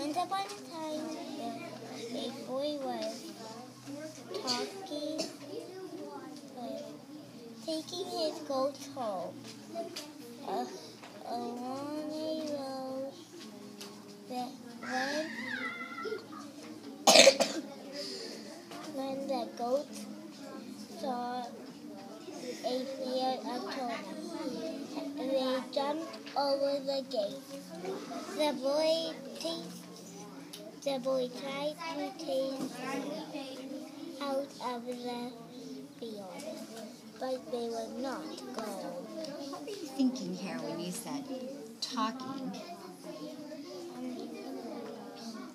Once upon a time, a boy was taking his goats home. Along a road that when the goats saw a field of turnips, they jumped over the gate. The boy tried to chase out of the field, but they would not go. What were you thinking here when you said talking?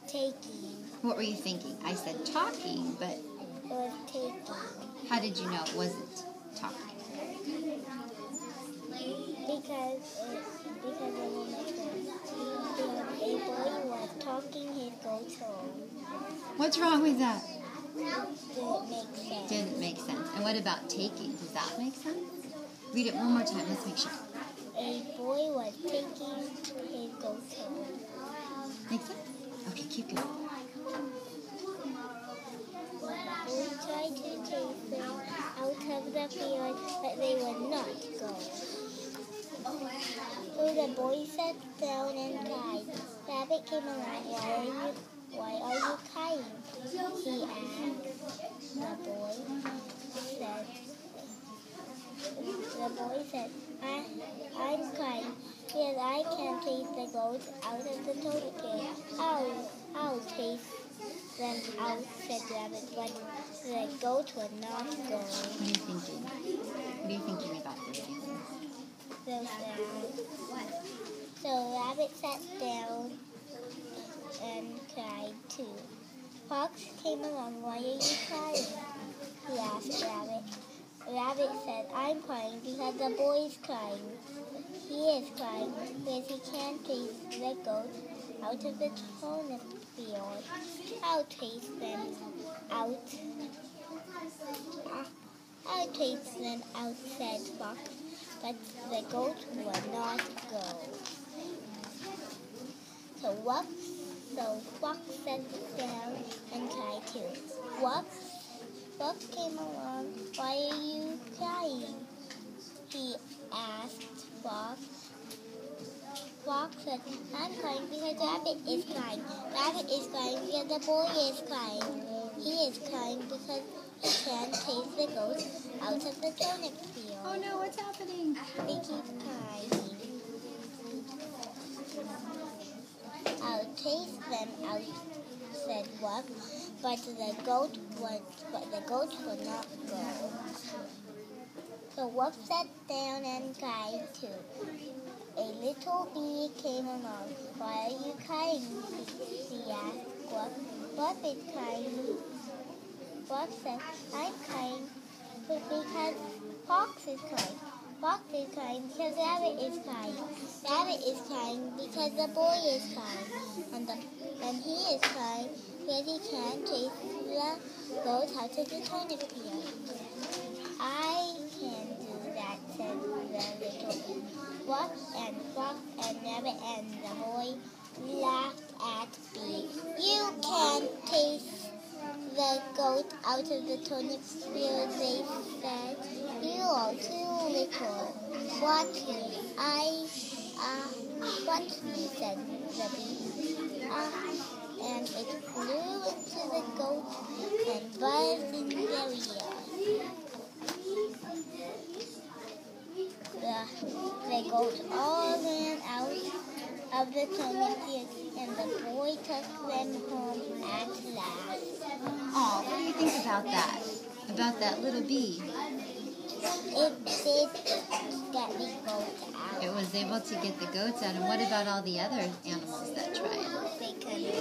Taking. What were you thinking? I said talking, but It was taking. how did you know it wasn't talking? Because it will make sense. Because a boy was talking his goats home. What's wrong with that? Didn't make sense. Didn't make sense. And what about taking? Does that make sense? Read it one more time. Let's make sure. A boy was taking his goats home. Make sense? Okay, keep going. The boy tried to chase them out of the field, but they would not go. So the boy sat down and cried. Rabbit came along. Why are you crying? He asked. The boy said, I'm crying because I can't chase the goats out of the turnip field. I'll chase them out, said Rabbit, but the goats would not go. What are you thinking? What are you thinking about those feelings? So sad. So Rabbit sat down and cried too. Fox came along. Why are you crying? He asked Rabbit. Rabbit said, I'm crying because the boy's crying. He is crying because he can't chase the goats out of the turnip field. I'll chase them out. I'll chase them out, said Fox, but the goats would not go. So Fox sat down and cried too. Fox came along. Why are you crying? He asked Fox. Fox said, I'm crying because Rabbit is crying. Rabbit is crying because the boy is crying. He is crying because he can't chase the goats out of the turnip field. Oh no, what's happening? They keep crying. I'll chase them out, said Fox, but the goats would not go. So Wolf sat down and cried too. A little bee came along. Why are you crying? He asked Wolf. Wolf is crying. Wolf said, I'm crying because Fox is crying. Fox is crying because Rabbit is crying. Rabbit is crying because the boy is crying. And he is crying because he can't chase the goats out of the turnip field. I can do that, said the little Wolf and Fox and Rabbit and the boy laughed at Bee. You can't chase the goat out of the turnip field, they said. You are too little. Watch me, said the bee. And it flew into the goat and buzzed in the air. The goats all ran out of the turnip field, and the boy took them home at last. Oh, what do you think about that? About that little bee? It did get the goats out. It was able to get the goats out. And what about all the other animals that tried? They couldn't.